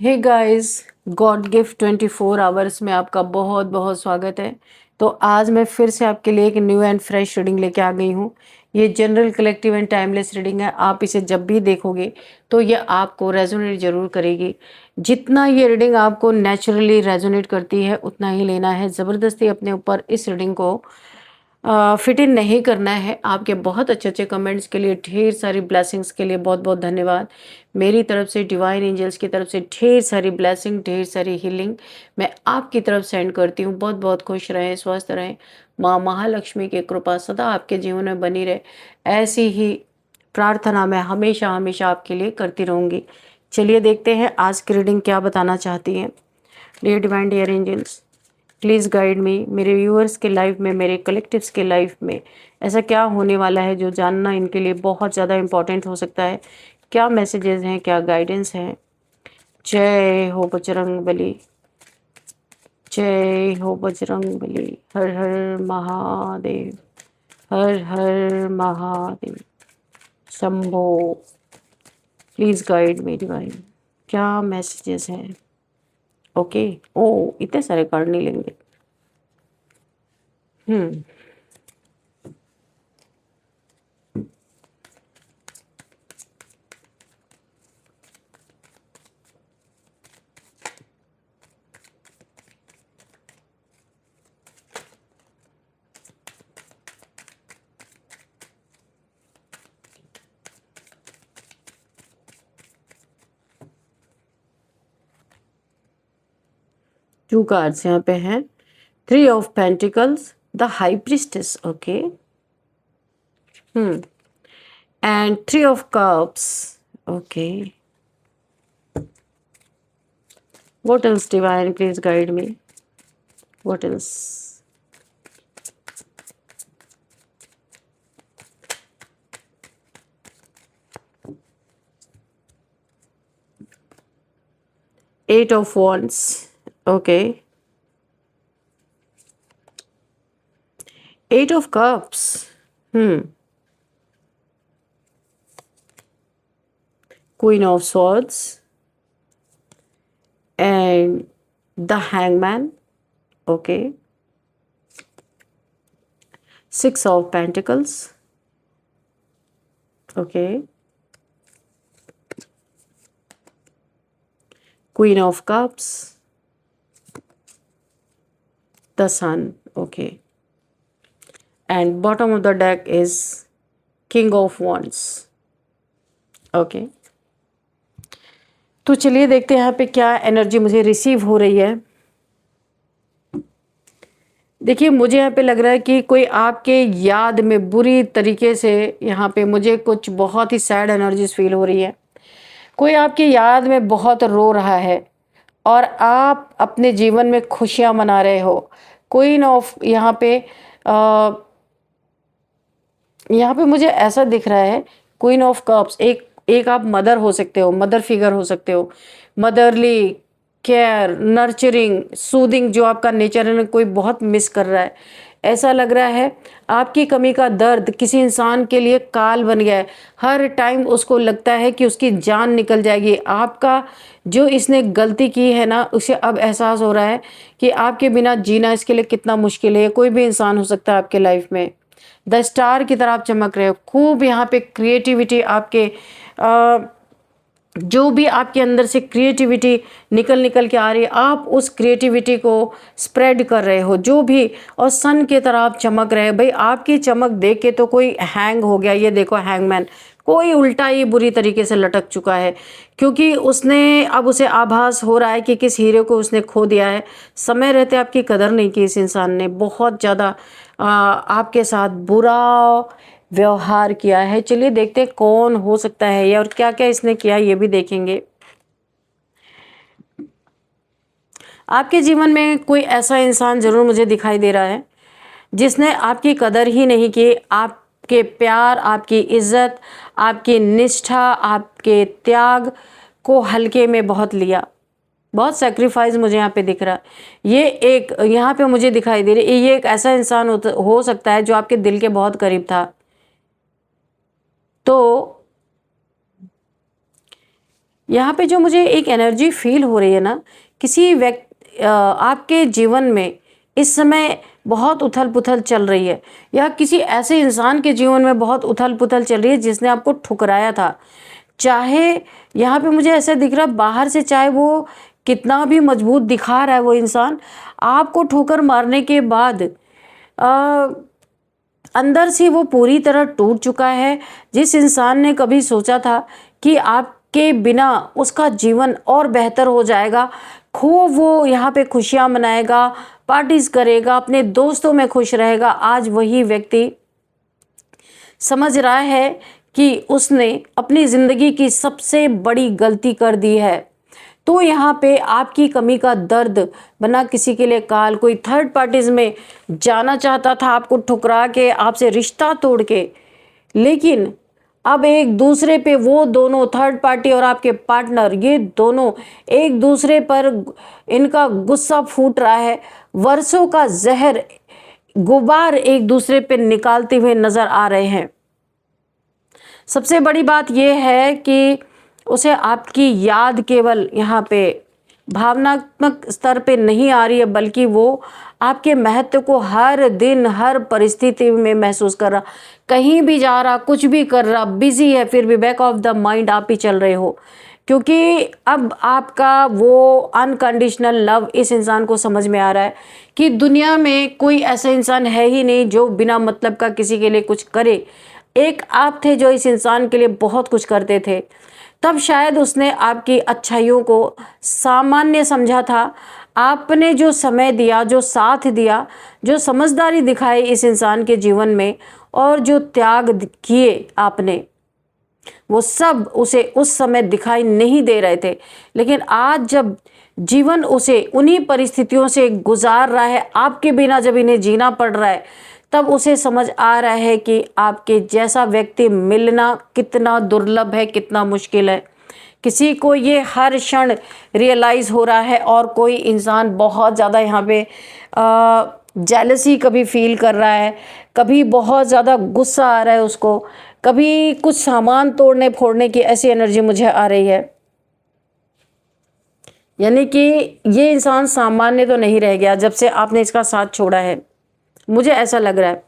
हे guys, god gift 24 hours में आपका बहुत बहुत स्वागत है। तो आज मैं फिर से आपके लिए एक न्यू एंड फ्रेश रीडिंग लेके आ गई हूँ। ये general collective and timeless reading है। आप इसे जब भी देखोगे तो ये आपको रेजोनेट जरूर करेगी। जितना ये रीडिंग आपको नेचुरली रेजोनेट करती है उतना ही लेना है। ज़बरदस्ती अपने ऊपर इस रीडिंग को फिट इन नहीं करना है। आपके बहुत अच्छे अच्छे कमेंट्स के लिए, ढेर सारी ब्लेसिंग्स के लिए बहुत बहुत धन्यवाद। मेरी तरफ से, डिवाइन एंजल्स की तरफ से ढेर सारी ब्लेसिंग, ढेर सारी हीलिंग मैं आपकी तरफ सेंड करती हूँ। बहुत बहुत खुश रहें, स्वस्थ रहें। माँ महालक्ष्मी की कृपा सदा आपके जीवन में बनी रहे, ऐसी ही प्रार्थना मैं हमेशा हमेशा आपके लिए करती रहूँगी। चलिए देखते हैं आज की रीडिंग क्या बताना चाहती है। Dear divine, dear angels, please guide me. मेरे व्यूअर्स के लाइफ में, मेरे कलेक्टिव्स के लाइफ में ऐसा क्या होने वाला है जो जानना इनके लिए बहुत ज़्यादा इम्पोर्टेंट हो सकता है। क्या मैसेजेस हैं, क्या गाइडेंस हैं। जय हो बजरंग बली, जय हो बजरंग बली। हर हर महादेव, हर हर Mahadev. Shambho. Please guide me divine, क्या मैसेजेस हैं। ओके। ओ, इतने सारे कार्ड नहीं लेंगे। हम्म। टू कार्ड्स यहाँ पे हैं। Three of pentacles, the high priestess, okay. And three of cups, okay. What else divine, please guide me. What else. Eight of wands, okay. Eight of cups, queen of swords and the hangman, okay. Six of pentacles, okay. Queen of cups, the sun, okay. And bottom of the deck is king of wands, okay. तो चलिए देखते हैं यहाँ पे क्या energy मुझे receive हो रही है। देखिए, मुझे यहाँ पे लग रहा है कि कोई आपके याद में बुरी तरीके से, यहाँ पे मुझे कुछ बहुत ही सैड एनर्जीज फील हो रही है। कोई आपकी याद में बहुत रो रहा है और आप अपने जीवन में खुशियाँ मना रहे हो। क्वीन ऑफ यहाँ पे मुझे ऐसा दिख रहा है, क्वीन ऑफ कप्स, एक आप मदर हो सकते हो, मदर फिगर हो सकते हो। मदरली केयर, नर्चरिंग, सूदिंग जो आपका नेचर है ना, कोई बहुत मिस कर रहा है। ऐसा लग रहा है आपकी कमी का दर्द किसी इंसान के लिए काल बन गया है। हर टाइम उसको लगता है कि उसकी जान निकल जाएगी। आपका जो इसने गलती की है ना, उसे अब एहसास हो रहा है कि आपके बिना जीना इसके लिए कितना मुश्किल है। कोई भी इंसान हो सकता है आपके लाइफ में। द स्टार की तरह आप चमक रहे हो। खूब यहाँ पे क्रिएटिविटी आपके जो भी आपके अंदर से क्रिएटिविटी निकल निकल के आ रही है, आप उस क्रिएटिविटी को स्प्रेड कर रहे हो जो भी। और सन की तरह आप चमक रहे हो। भाई, आपकी चमक देख के तो कोई हैंग हो गया। ये देखो, हैंगमैन, कोई उल्टा ही बुरी तरीके से लटक चुका है, क्योंकि उसने अब उसे आभास हो रहा है कि किस हीरे को उसने खो दिया है। समय रहते आपकी कदर नहीं की इस इंसान ने। बहुत ज़्यादा आपके साथ बुरा व्यवहार किया है। चलिए देखते हैं कौन हो सकता है ये और क्या क्या इसने किया, ये भी देखेंगे। आपके जीवन में कोई ऐसा इंसान जरूर मुझे दिखाई दे रहा है जिसने आपकी कदर ही नहीं की। आपके प्यार, आपकी इज्जत, आपकी निष्ठा, आपके त्याग को हल्के में बहुत लिया। बहुत सेक्रीफाइस मुझे यहाँ पे दिख रहा है। ये एक यहाँ पे मुझे दिखाई दे रही है, ये एक ऐसा इंसान हो सकता है जो आपके दिल के बहुत करीब था। तो यहाँ पे जो मुझे एक एनर्जी फील हो रही है ना, किसी व्यक्ति आपके जीवन में इस समय बहुत उथल-पुथल चल रही है, या किसी ऐसे इंसान के जीवन में बहुत उथल-पुथल चल रही है जिसने आपको ठुकराया था। चाहे यहाँ पे मुझे ऐसा दिख रहा है, बाहर से चाहे वो कितना भी मजबूत दिखा रहा है वो इंसान, आपको ठोकर मारने के बाद अंदर से वो पूरी तरह टूट चुका है। जिस इंसान ने कभी सोचा था कि आपके बिना उसका जीवन और बेहतर हो जाएगा, खूब वो यहाँ पे खुशियाँ मनाएगा, पार्टीज करेगा, अपने दोस्तों में खुश रहेगा, आज वही व्यक्ति समझ रहा है कि उसने अपनी ज़िंदगी की सबसे बड़ी गलती कर दी है। तो यहाँ पे आपकी कमी का दर्द बना किसी के लिए काल, कोई थर्ड पार्टीज में जाना चाहता था आपको ठुकरा के, आपसे रिश्ता तोड़ के, लेकिन अब एक दूसरे पे वो दोनों थर्ड पार्टी और आपके पार्टनर, ये दोनों एक दूसरे पर इनका गुस्सा फूट रहा है, वर्षों का जहर गुबार एक दूसरे पे निकालते हुए नजर आ रहे हैं। सबसे बड़ी बात यह है कि उसे आपकी याद केवल यहाँ पे भावनात्मक स्तर पे नहीं आ रही है, बल्कि वो आपके महत्व को हर दिन हर परिस्थिति में महसूस कर रहा, कहीं भी जा रहा, कुछ भी कर रहा, बिजी है, फिर भी बैक ऑफ द माइंड आप ही चल रहे हो, क्योंकि अब आपका वो अनकंडीशनल लव इस इंसान को समझ में आ रहा है कि दुनिया में कोई ऐसा इंसान है ही नहीं जो बिना मतलब का किसी के लिए कुछ करे। एक आप थे जो इस इंसान के लिए बहुत कुछ करते थे, तब शायद उसने आपकी अच्छाइयों को सामान्य समझा था। आपने जो समय दिया, जो साथ दिया, जो समझदारी दिखाई इस इंसान के जीवन में, और जो त्याग किए आपने, वो सब उसे उस समय दिखाई नहीं दे रहे थे। लेकिन आज जब जीवन उसे उन्हीं परिस्थितियों से गुजार रहा है, आपके बिना जब इन्हें जीना पड़ रहा है, तब उसे समझ आ रहा है कि आपके जैसा व्यक्ति मिलना कितना दुर्लभ है, कितना मुश्किल है। किसी को ये हर क्षण रियलाइज़ हो रहा है, और कोई इंसान बहुत ज़्यादा यहाँ पे जेलसी कभी फील कर रहा है, कभी बहुत ज़्यादा गुस्सा आ रहा है उसको, कभी कुछ सामान तोड़ने फोड़ने की ऐसी एनर्जी मुझे आ रही है। यानी कि ये इंसान सामान्य तो नहीं रह गया जब से आपने इसका साथ छोड़ा है, मुझे ऐसा लग रहा है।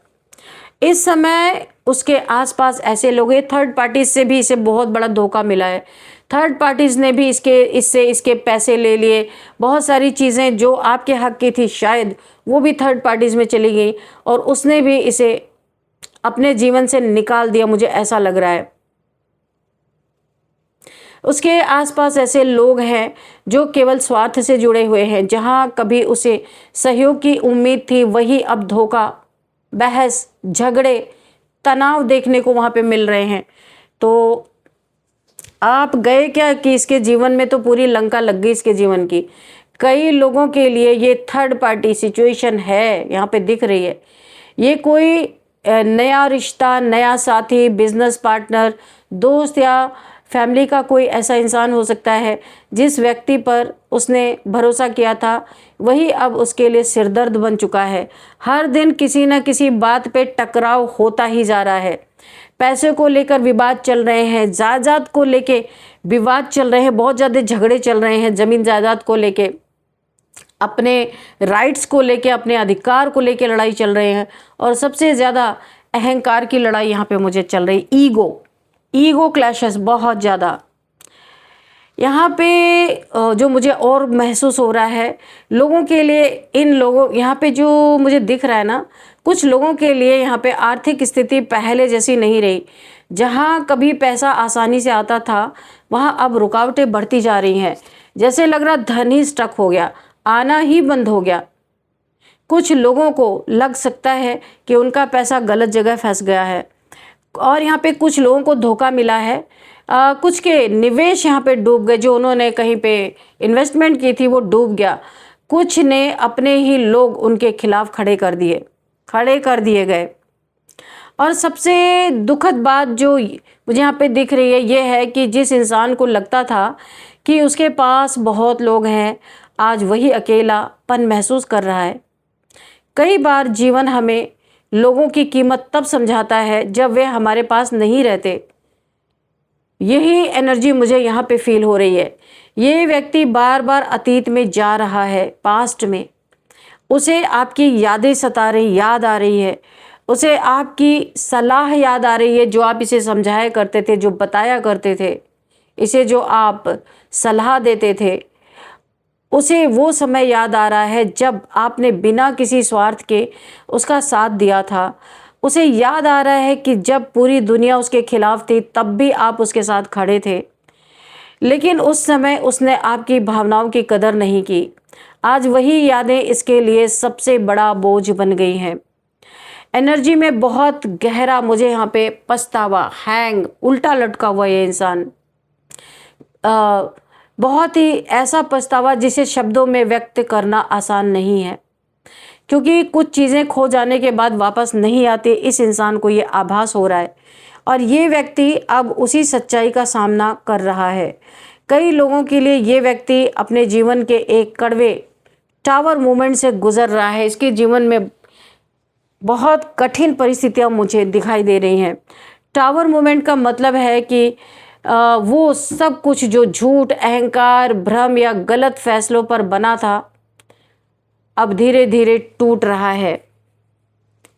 इस समय उसके आसपास ऐसे लोग हैं, थर्ड पार्टीज से भी इसे बहुत बड़ा धोखा मिला है। थर्ड पार्टीज ने भी इसके पैसे ले लिए, बहुत सारी चीज़ें जो आपके हक की थी शायद वो भी थर्ड पार्टीज में चली गई, और उसने भी इसे अपने जीवन से निकाल दिया, मुझे ऐसा लग रहा है। उसके आसपास ऐसे लोग हैं जो केवल स्वार्थ से जुड़े हुए हैं। जहाँ कभी उसे सहयोग की उम्मीद थी, वही अब धोखा, बहस, झगड़े, तनाव देखने को वहाँ पे मिल रहे हैं। तो आप गए क्या कि इसके जीवन में तो पूरी लंका लग गई इसके जीवन की। कई लोगों के लिए ये थर्ड पार्टी सिचुएशन है, यहाँ पे दिख रही है। ये कोई नया रिश्ता, नया साथी, बिजनेस पार्टनर, दोस्त या फैमिली का कोई ऐसा इंसान हो सकता है जिस व्यक्ति पर उसने भरोसा किया था, वही अब उसके लिए सिरदर्द बन चुका है। हर दिन किसी न किसी बात पे टकराव होता ही जा रहा है। पैसे को लेकर विवाद चल रहे हैं, जायदाद को लेके विवाद चल रहे हैं, बहुत ज़्यादा झगड़े चल रहे हैं, ज़मीन जायदाद को लेके, अपने राइट्स को लेके, अपने अधिकार को लेके लड़ाई चल रहे हैं, और सबसे ज़्यादा अहंकार की लड़ाई यहाँ पे मुझे चल रही, ईगो क्लैशेस बहुत ज़्यादा। यहाँ पे जो मुझे और महसूस हो रहा है लोगों के लिए, इन लोगों यहाँ पे जो मुझे दिख रहा है ना, कुछ लोगों के लिए यहाँ पे आर्थिक स्थिति पहले जैसी नहीं रही। जहाँ कभी पैसा आसानी से आता था, वहाँ अब रुकावटें बढ़ती जा रही हैं। जैसे लग रहा धन ही स्टक हो गया, आना ही बंद हो गया। कुछ लोगों को लग सकता है कि उनका पैसा गलत जगह फंस गया है, और यहाँ पे कुछ लोगों को धोखा मिला है। कुछ के निवेश यहाँ पे डूब गए, जो उन्होंने कहीं पे इन्वेस्टमेंट की थी वो डूब गया। कुछ ने अपने ही लोग उनके खिलाफ खड़े कर दिए गए। और सबसे दुखद बात जो मुझे यहाँ पे दिख रही है ये है कि जिस इंसान को लगता था कि उसके पास बहुत लोग हैं, आज वही अकेलापन महसूस कर रहा है। कई बार जीवन हमें लोगों की कीमत तब समझाता है जब वे हमारे पास नहीं रहते। यही एनर्जी मुझे यहाँ पे फील हो रही है। ये व्यक्ति बार बार अतीत में जा रहा है, पास्ट में। उसे आपकी यादें सता रही, याद आ रही है। उसे आपकी सलाह याद आ रही है, जो आप इसे समझाया करते थे, जो बताया करते थे, इसे जो आप सलाह देते थे। उसे वो समय याद आ रहा है जब आपने बिना किसी स्वार्थ के उसका साथ दिया था। उसे याद आ रहा है कि जब पूरी दुनिया उसके खिलाफ थी, तब भी आप उसके साथ खड़े थे। लेकिन उस समय उसने आपकी भावनाओं की कदर नहीं की। आज वही यादें इसके लिए सबसे बड़ा बोझ बन गई हैं। एनर्जी में बहुत गहरा मुझे यहाँ पे पछतावा, हैंग, उल्टा लटका हुआ ये इंसान। बहुत ही ऐसा पछतावा जिसे शब्दों में व्यक्त करना आसान नहीं है, क्योंकि कुछ चीज़ें खो जाने के बाद वापस नहीं आती। इस इंसान को ये आभास हो रहा है और ये व्यक्ति अब उसी सच्चाई का सामना कर रहा है। कई लोगों के लिए ये व्यक्ति अपने जीवन के एक कड़वे टावर मोमेंट से गुजर रहा है। इसके जीवन में बहुत कठिन परिस्थितियां मुझे दिखाई दे रही हैं। टावर मोमेंट का मतलब है कि वो सब कुछ जो झूठ, अहंकार, भ्रम या गलत फैसलों पर बना था, अब धीरे धीरे टूट रहा है।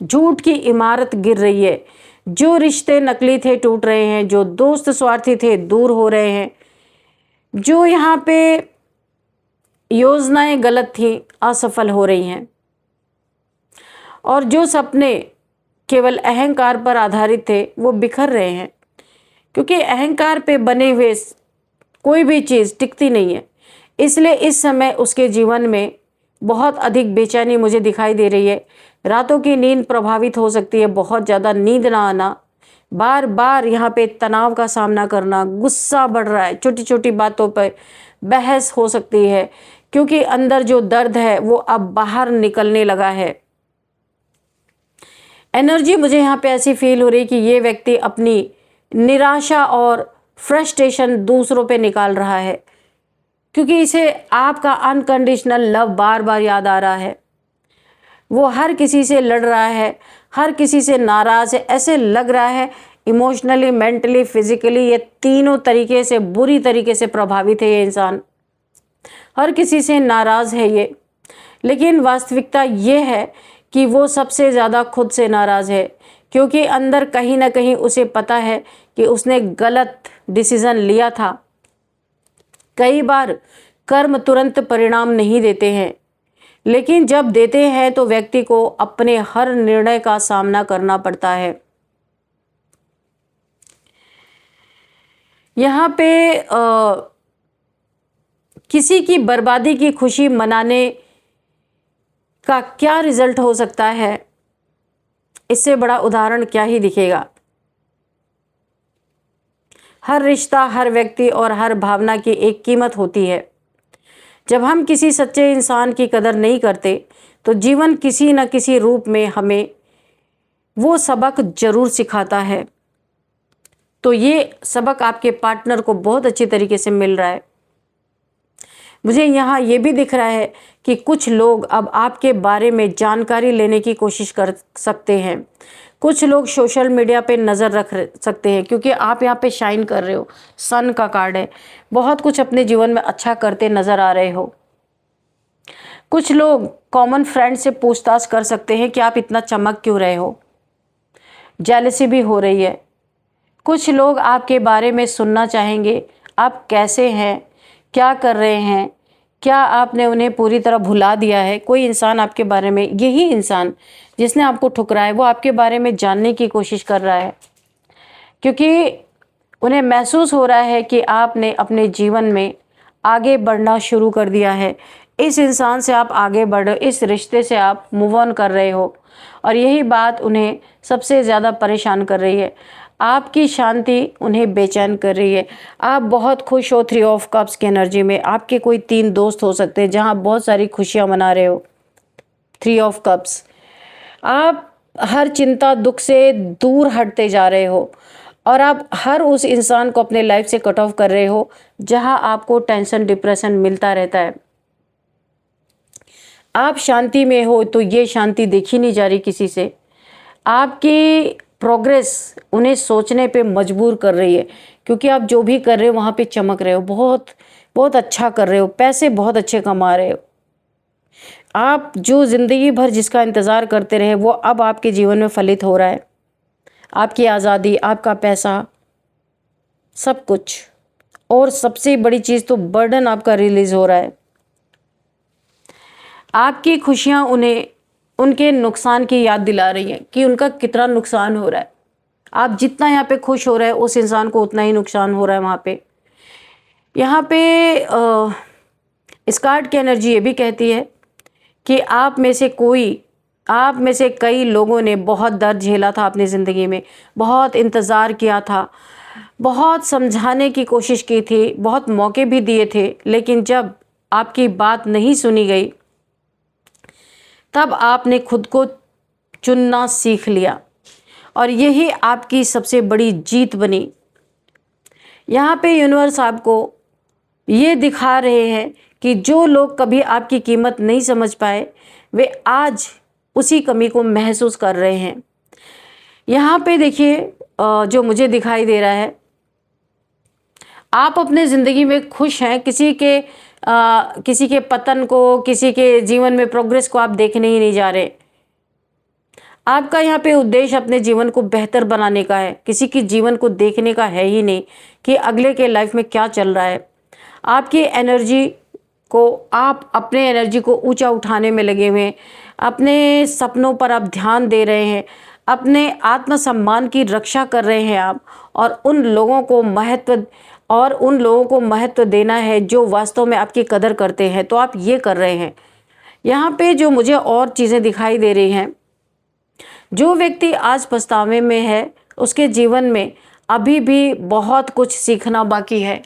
झूठ की इमारत गिर रही है। जो रिश्ते नकली थे टूट रहे हैं, जो दोस्त स्वार्थी थे दूर हो रहे हैं, जो यहाँ पे योजनाएं गलत थी असफल हो रही हैं, और जो सपने केवल अहंकार पर आधारित थे वो बिखर रहे हैं। क्योंकि अहंकार पे बने हुए कोई भी चीज़ टिकती नहीं है। इसलिए इस समय उसके जीवन में बहुत अधिक बेचैनी मुझे दिखाई दे रही है। रातों की नींद प्रभावित हो सकती है, बहुत ज़्यादा नींद ना आना, बार बार यहाँ पे तनाव का सामना करना, गुस्सा बढ़ रहा है, छोटी छोटी बातों पर बहस हो सकती है, क्योंकि अंदर जो दर्द है वो अब बाहर निकलने लगा है। एनर्जी मुझे यहाँ पे ऐसी फील हो रही है कि ये व्यक्ति अपनी निराशा और फ्रस्ट्रेशन दूसरों पे निकाल रहा है, क्योंकि इसे आपका अनकंडीशनल लव बार बार याद आ रहा है। वो हर किसी से लड़ रहा है, हर किसी से नाराज़ है। ऐसे लग रहा है इमोशनली, मेंटली, फिजिकली, ये तीनों तरीके से बुरी तरीके से प्रभावित है ये इंसान। हर किसी से नाराज़ है ये। लेकिन वास्तविकता ये है कि वो सबसे ज़्यादा खुद से नाराज़ है, क्योंकि अंदर कहीं ना कहीं उसे पता है कि उसने गलत डिसीज़न लिया था। कई बार कर्म तुरंत परिणाम नहीं देते हैं, लेकिन जब देते हैं तो व्यक्ति को अपने हर निर्णय का सामना करना पड़ता है। यहाँ पे किसी की बर्बादी की खुशी मनाने का क्या रिजल्ट हो सकता है, इससे बड़ा उदाहरण क्या ही दिखेगा। हर रिश्ता, हर व्यक्ति और हर भावना की एक कीमत होती है। जब हम किसी सच्चे इंसान की कदर नहीं करते तो जीवन किसी न किसी रूप में हमें वो सबक जरूर सिखाता है। तो ये सबक आपके पार्टनर को बहुत अच्छी तरीके से मिल रहा है। मुझे यहाँ ये भी दिख रहा है कि कुछ लोग अब आपके बारे में जानकारी लेने की कोशिश कर सकते हैं। कुछ लोग सोशल मीडिया पे नज़र रख सकते हैं, क्योंकि आप यहाँ पे शाइन कर रहे हो, सन का कार्ड है, बहुत कुछ अपने जीवन में अच्छा करते नज़र आ रहे हो। कुछ लोग कॉमन फ्रेंड से पूछताछ कर सकते हैं कि आप इतना चमक क्यों रहे हो। जेलसी भी हो रही है। कुछ लोग आपके बारे में सुनना चाहेंगे, आप कैसे हैं, क्या कर रहे हैं, क्या आपने उन्हें पूरी तरह भुला दिया है। कोई इंसान आपके बारे में, यही इंसान जिसने आपको ठुकराया, वो आपके बारे में जानने की कोशिश कर रहा है, क्योंकि उन्हें महसूस हो रहा है कि आपने अपने जीवन में आगे बढ़ना शुरू कर दिया है। इस इंसान से आप आगे बढ़ रहे हो, इस रिश्ते से आप मूव ऑन कर रहे हो, और यही बात उन्हें सबसे ज़्यादा परेशान कर रही है। आपकी शांति उन्हें बेचैन कर रही है। आप बहुत खुश हो 3 ऑफ कप्स की एनर्जी में। आपके कोई 3 दोस्त हो सकते हैं जहां बहुत सारी खुशियां मना रहे हो। 3 ऑफ कप्स, आप हर चिंता, दुख से दूर हटते जा रहे हो, और आप हर उस इंसान को अपने लाइफ से कट ऑफ कर रहे हो जहां आपको टेंशन, डिप्रेशन मिलता रहता है। आप शांति में हो तो ये शांति देखी नहीं जा रही किसी से। आपकी प्रोग्रेस उन्हें सोचने पे मजबूर कर रही है, क्योंकि आप जो भी कर रहे हो वहाँ पे चमक रहे हो, बहुत बहुत अच्छा कर रहे हो, पैसे बहुत अच्छे कमा रहे हो। आप जो ज़िंदगी भर जिसका इंतज़ार करते रहे वो अब आपके जीवन में फलित हो रहा है। आपकी आज़ादी, आपका पैसा, सब कुछ। और सबसे बड़ी चीज़ तो बर्डन आपका रिलीज़ हो रहा है। आपकी खुशियाँ उन्हें उनके नुकसान की याद दिला रही हैं कि उनका कितना नुकसान हो रहा है। आप जितना यहाँ पे खुश हो रहे हैं उस इंसान को उतना ही नुकसान हो रहा है वहाँ पे। यहाँ पे इस कार्ड की एनर्जी ये भी कहती है कि आप में से कई लोगों ने बहुत दर्द झेला था अपनी ज़िंदगी में, बहुत इंतज़ार किया था, बहुत समझाने की कोशिश की थी, बहुत मौके भी दिए थे, लेकिन जब आपकी बात नहीं सुनी गई तब आपने खुद को चुनना सीख लिया और यही आपकी सबसे बड़ी जीत बनी। यहाँ पे यूनिवर्स आपको ये दिखा रहे हैं कि जो लोग कभी आपकी कीमत नहीं समझ पाए वे आज उसी कमी को महसूस कर रहे हैं। यहाँ पे देखिए जो मुझे दिखाई दे रहा है, आप अपने ज़िंदगी में खुश हैं। किसी के पतन को, किसी के जीवन में प्रोग्रेस को आप देखने ही नहीं जा रहे। आपका यहाँ पे उद्देश्य अपने जीवन को बेहतर बनाने का है, किसी के जीवन को देखने का है ही नहीं कि अगले के लाइफ में क्या चल रहा है। आपकी एनर्जी को, आप अपने एनर्जी को ऊंचा उठाने में लगे हुए हैं, अपने सपनों पर आप ध्यान दे रहे हैं, अपने आत्मसम्मान की रक्षा कर रहे हैं आप, और उन लोगों को महत्व देना है जो वास्तव में आपकी कदर करते हैं, तो आप ये कर रहे हैं। यहाँ पे जो मुझे और चीज़ें दिखाई दे रही हैं, जो व्यक्ति आज पछतावे में है उसके जीवन में अभी भी बहुत कुछ सीखना बाकी है।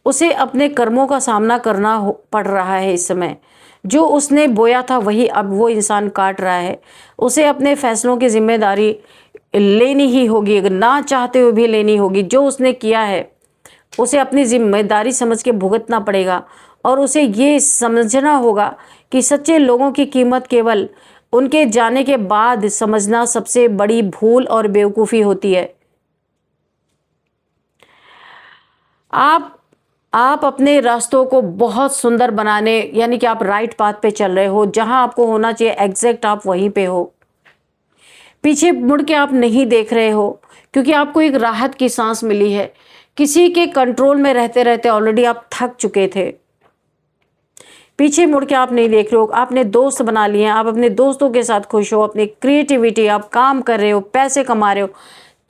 उसे अपने कर्मों का सामना करना पड़ रहा है इस समय। जो उसने बोया था वही अब वो इंसान काट रहा है। उसे अपने फैसलों की जिम्मेदारी लेनी ही होगी, अगर ना चाहते हुए भी लेनी होगी। जो उसने किया है उसे अपनी जिम्मेदारी समझ के भुगतना पड़ेगा, और उसे ये समझना होगा कि सच्चे लोगों की कीमत केवल उनके जाने के बाद समझना सबसे बड़ी भूल और बेवकूफ़ी होती है। आप अपने रास्तों को बहुत सुंदर बनाने, यानी कि आप राइट पाथ पे चल रहे हो, जहां आपको होना चाहिए एग्जैक्ट आप वहीं पे हो। पीछे मुड़ के आप नहीं देख रहे हो क्योंकि आपको एक राहत की सांस मिली है। किसी के कंट्रोल में रहते रहते ऑलरेडी आप थक चुके थे। पीछे मुड़ के आप नहीं देख रहे हो, आपने दोस्त बना लिए हैं, आप अपने दोस्तों के साथ खुश हो, अपनी क्रिएटिविटी, आप काम कर रहे हो, पैसे कमा रहे हो,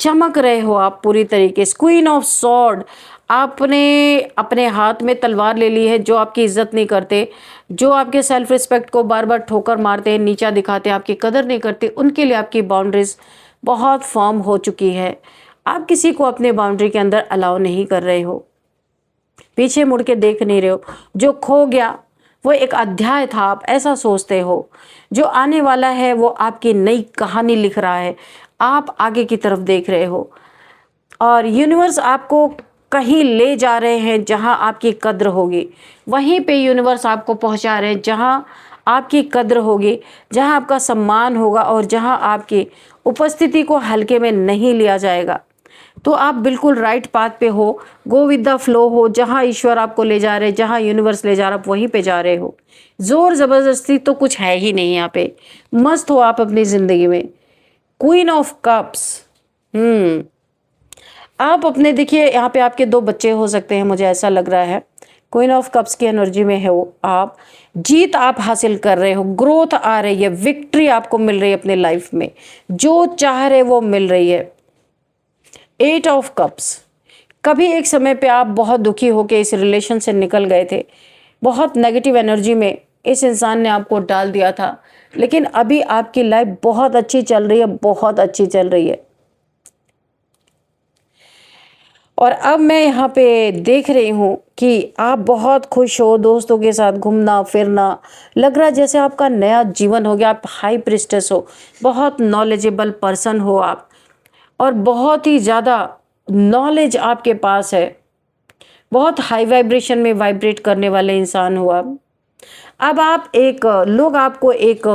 चमक रहे हो आप पूरी तरीके से। क्वीन ऑफ सॉर्ड, आपने अपने हाथ में तलवार ले ली है। जो आपकी इज्जत नहीं करते, जो आपके सेल्फ रिस्पेक्ट को बार बार ठोकर मारते हैं, नीचा दिखाते हैं, आपकी कदर नहीं करते, उनके लिए आपकी बाउंड्रीज बहुत फर्म हो चुकी है। आप किसी को अपने बाउंड्री के अंदर अलाउ नहीं कर रहे हो, पीछे मुड़ के देख नहीं रहे हो। जो खो गया वो एक अध्याय था, आप ऐसा सोचते हो। जो आने वाला है वो आपकी नई कहानी लिख रहा है, आप आगे की तरफ देख रहे हो। और यूनिवर्स आपको कहीं ले जा रहे हैं जहां आपकी कद्र होगी, वहीं पे यूनिवर्स आपको पहुंचा रहे हैं जहां आपकी कद्र होगी, जहां आपका सम्मान होगा और जहां आपकी उपस्थिति को हल्के में नहीं लिया जाएगा। तो आप बिल्कुल राइट पाथ पे हो, गो विद द फ्लो हो। जहां ईश्वर आपको ले जा रहे हैं, जहां यूनिवर्स ले जा रहा है, आप वहीं पे जा रहे हो। जोर ज़बरदस्ती तो कुछ है ही नहीं यहाँ पे। मस्त हो आप अपनी ज़िंदगी में। क्वीन ऑफ कप्स, आप अपने, देखिए यहाँ पे आपके 2 बच्चे हो सकते हैं, मुझे ऐसा लग रहा है। क्वीन ऑफ कप्स की एनर्जी में है वो। आप जीत आप हासिल कर रहे हो, ग्रोथ आ रही है, विक्ट्री आपको मिल रही है अपने लाइफ में, जो चाह रहे वो मिल रही है। 8 ऑफ कप्स, कभी एक समय पे आप बहुत दुखी होके इस रिलेशन से निकल गए थे, बहुत नेगेटिव एनर्जी में इस इंसान ने आपको डाल दिया था, लेकिन अभी आपकी लाइफ बहुत अच्छी चल रही है, बहुत अच्छी चल रही है। और अब मैं यहाँ पे देख रही हूँ कि आप बहुत खुश हो, दोस्तों के साथ घूमना फिरना, लग रहा है जैसे आपका नया जीवन हो गया। आप हाई प्रिस्टेस हो, बहुत नॉलेजेबल पर्सन हो आप, और बहुत ही ज़्यादा नॉलेज आपके पास है, बहुत हाई वाइब्रेशन में वाइब्रेट करने वाले इंसान हो आप। अब आप लोग आपको एक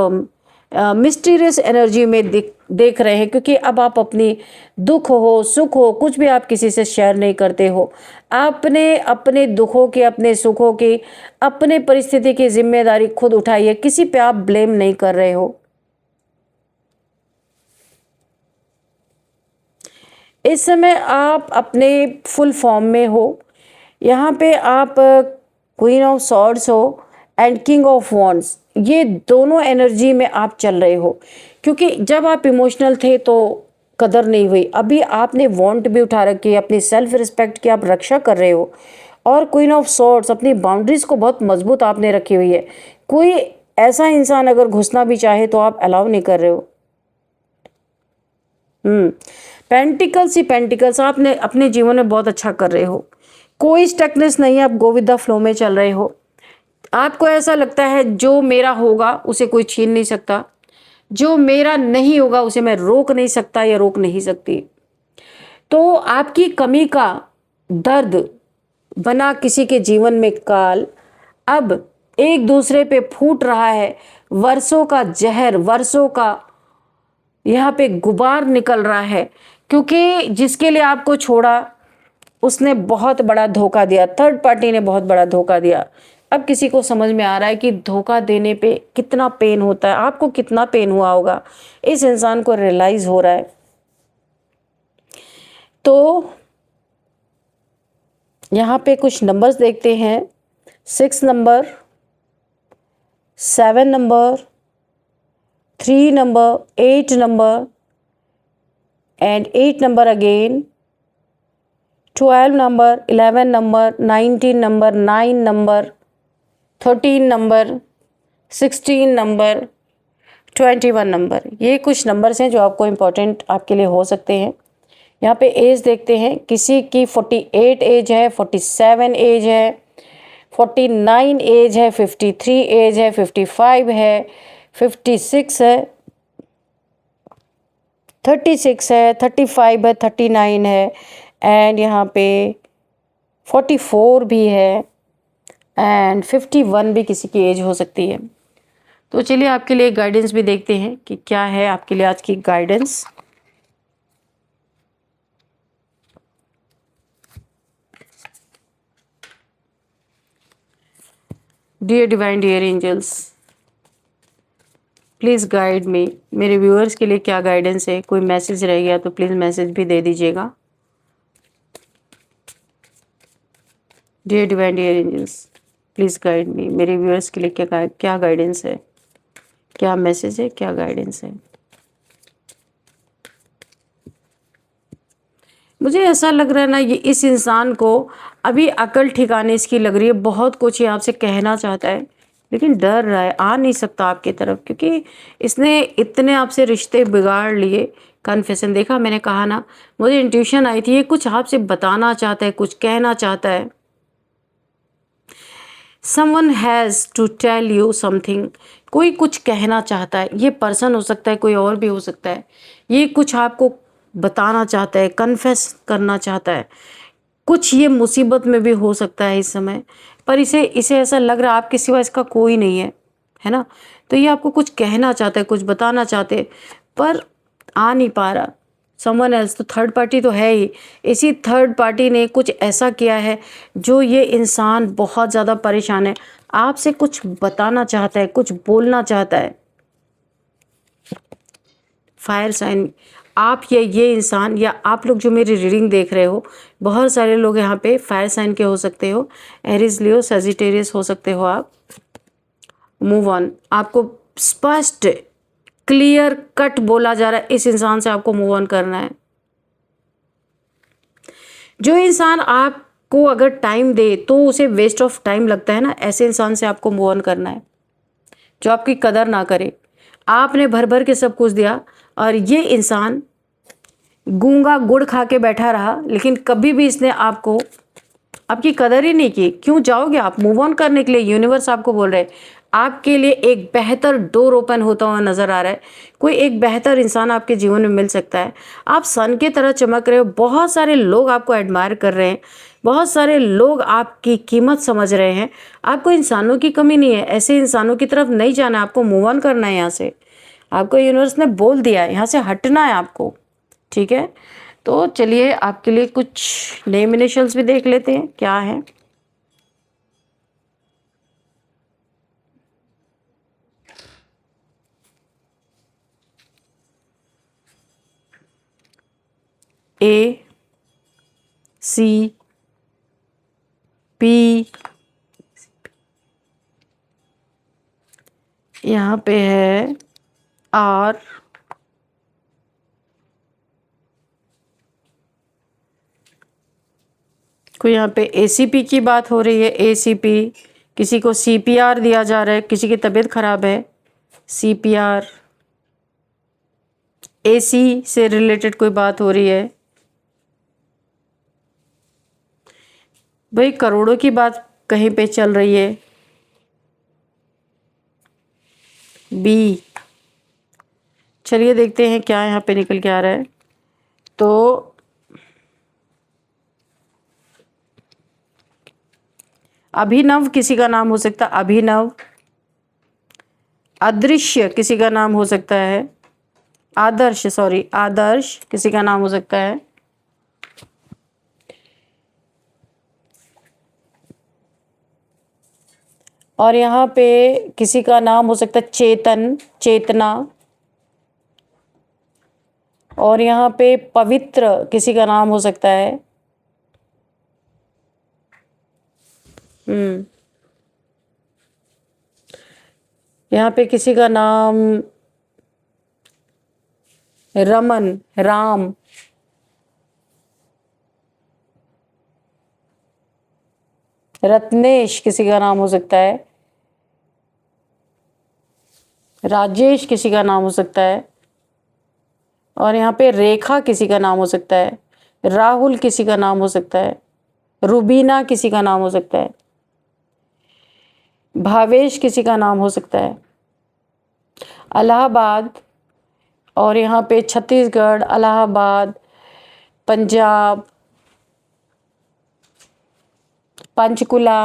मिस्टीरियस एनर्जी में देख रहे हैं, क्योंकि अब आप अपनी दुख हो सुख हो कुछ भी आप किसी से शेयर नहीं करते हो। आपने अपने दुखों की, अपने सुखों की, अपने परिस्थिति की जिम्मेदारी खुद उठाई है, किसी पे आप ब्लेम नहीं कर रहे हो। इस समय आप अपने फुल फॉर्म में हो। यहाँ पे आप क्वीन ऑफ सॉर्ड्स हो एंड किंग ऑफ वॉन्ड्स, ये दोनों एनर्जी में आप चल रहे हो। क्योंकि जब आप इमोशनल थे तो कदर नहीं हुई, अभी आपने वॉन्ट भी उठा रखी है, अपनी सेल्फ रिस्पेक्ट की आप रक्षा कर रहे हो। और क्वीन ऑफ सॉर्ड्स, अपनी बाउंड्रीज को बहुत मजबूत आपने रखी हुई है। कोई ऐसा इंसान अगर घुसना भी चाहे तो आप अलाउ नहीं कर रहे हो। पेंटिकल्स ही पेंटिकल्स, आपने अपने जीवन में बहुत अच्छा कर रहे हो। कोई स्टकनेस नहीं है, आप गो विद द फ्लो में चल रहे हो। आपको ऐसा लगता है जो मेरा होगा उसे कोई छीन नहीं सकता, जो मेरा नहीं होगा उसे मैं रोक नहीं सकता या रोक नहीं सकती। तो आपकी कमी का दर्द बना किसी के जीवन में काल अब एक दूसरे पे फूट रहा है। वर्षों का जहर, वर्षों का यहाँ पे गुबार निकल रहा है, क्योंकि जिसके लिए आपको छोड़ा उसने बहुत बड़ा धोखा दिया, थर्ड पार्टी ने बहुत बड़ा धोखा दिया। अब किसी को समझ में आ रहा है कि धोखा देने पे कितना पेन होता है। आपको कितना पेन हुआ होगा, इस इंसान को रियलाइज हो रहा है। तो यहाँ पे कुछ नंबर्स देखते हैं। 6 number, 7 number, 3 number, 8 number and 8 number again, 12 number, 11 number, 19 number, 9 number, 13 number, 16 number, 21 number. ये कुछ नंबर्स हैं जो आपको इम्पोर्टेंट आपके लिए हो सकते हैं। यहाँ पे एज देखते हैं, किसी की 48 एज है, 47 एज है, 49 एज है, 53 एज है, 55 है, 56 है, 36 है, 35 है, 39 है एंड यहाँ पे 44 भी है एंड 51 भी किसी की एज हो सकती है। तो चलिए आपके लिए गाइडेंस भी देखते हैं कि क्या है आपके लिए आज की guidance. Dear divine, dear angels, please guide me. मेरे व्यूअर्स के लिए क्या गाइडेंस है? कोई मैसेज रह गया तो प्लीज़ मैसेज भी दे दीजिएगा। Dear divine, dear angels, please guide me. मेरे व्यूअर्स के लिए क्या गाइडेंस है, क्या मैसेज है, क्या गाइडेंस है? मुझे ऐसा लग रहा है ना, ये इस इंसान को अभी अकल ठिकाने इसकी लग रही है। बहुत कुछ ये आपसे कहना चाहता है लेकिन डर रहा है, आ नहीं सकता आपकी तरफ, क्योंकि इसने इतने आपसे रिश्ते बिगाड़ लिए। कन्फेशन देखा, मैंने कहा ना, मुझे इंट्यूशन आई थी, ये कुछ आपसे बताना चाहता है, कुछ कहना चाहता है। Someone has to tell you something, कोई कुछ कहना चाहता है। ये पर्सन हो सकता है, कोई और भी हो सकता है। ये कुछ आपको बताना चाहता है, कन्फेस करना चाहता है। कुछ ये मुसीबत में भी हो सकता है इस समय, पर इसे ऐसा लग रहा है आपके सिवा इसका कोई नहीं है ना। तो ये आपको कुछ कहना चाहता है, कुछ बताना चाहते, पर आ नहीं पा रहा। समवन एल्स, तो थर्ड पार्टी तो है ही। इसी थर्ड पार्टी ने कुछ ऐसा किया है जो ये इंसान बहुत ज़्यादा परेशान है। आपसे कुछ बताना चाहता है, कुछ बोलना चाहता है। फायर साइन, आप या ये इंसान या आप लोग जो मेरी रीडिंग देख रहे हो, बहुत सारे लोग यहाँ पे फायर साइन के हो सकते हो। एरीज, लियो, सजिटेरियस हो सकते हो आप। मूव ऑन, आपको स्पष्ट क्लियर कट बोला जा रहा है, इस इंसान से आपको मूव ऑन करना है। जो इंसान आपको अगर टाइम दे तो उसे वेस्ट ऑफ टाइम लगता है ना, ऐसे इंसान से आपको मूव ऑन करना है। जो आपकी कदर ना करे, आपने भर भर के सब कुछ दिया और ये इंसान गूंगा गुड़ खा के बैठा रहा, लेकिन कभी भी इसने आपकी कदर ही नहीं की। क्यों जाओगे आप मूव ऑन करने के लिए? यूनिवर्स आपको बोल रहे हैं आपके लिए एक बेहतर डोर ओपन होता हुआ नज़र आ रहा है। कोई एक बेहतर इंसान आपके जीवन में मिल सकता है। आप सन की तरह चमक रहे हो, बहुत सारे लोग आपको एडमायर कर रहे हैं, बहुत सारे लोग आपकी कीमत समझ रहे हैं। आपको इंसानों की कमी नहीं है, ऐसे इंसानों की तरफ नहीं जाना है, आपको मूव ऑन करना है यहाँ से। आपको यूनिवर्स ने बोल दिया है, यहाँ से हटना है आपको, ठीक है। तो चलिए आपके लिए कुछ नेम इनिशियल्स भी देख लेते हैं क्या है। ए, सी, पी, यहाँ पे है आर, कोई यहाँ पे एसीपी की बात हो रही है, एसीपी, किसी को सीपीआर दिया जा रहा है, किसी की तबीयत खराब है, सीपीआर, एसी से रिलेटेड कोई बात हो रही है, भाई करोड़ों की बात कहीं पे चल रही है, बी। चलिए देखते हैं क्या यहाँ पे निकल के आ रहा है। तो अभिनव किसी का नाम हो सकता है, अभिनव। अदृश्य किसी का नाम हो सकता है, आदर्श, सॉरी आदर्श किसी का नाम हो सकता है। और यहाँ पे किसी का नाम हो सकता है चेतन, चेतना। और यहाँ पे पवित्र किसी का नाम हो सकता है। यहाँ पे किसी का नाम रमन, राम। रत्नेश किसी का नाम हो सकता है, राजेश किसी का नाम हो सकता है। और यहाँ पे रेखा किसी का नाम हो सकता है, राहुल किसी का नाम हो सकता है, रुबीना किसी का नाम हो सकता है, भावेश किसी का नाम हो सकता है, इलाहाबाद। और यहाँ पे छत्तीसगढ़, इलाहाबाद, पंजाब, पंचकुला,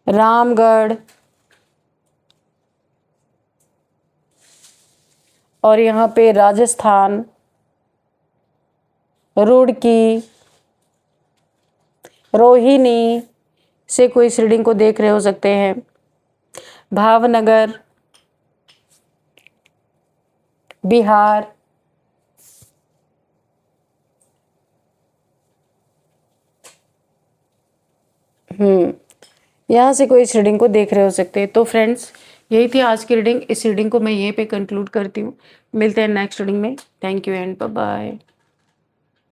रामगढ़। और यहाँ पे राजस्थान, रुड़की, रोहिणी से कोई इस रीडिंग को देख रहे हो सकते हैं, भावनगर, बिहार। यहाँ से कोई इस रीडिंग को देख रहे हो सकते हैं। तो फ्रेंड्स यही थी आज की रीडिंग। इस रीडिंग को मैं यहीं पे कंक्लूड करती हूँ। मिलते हैं नेक्स्ट रीडिंग में। Thank you and bye bye.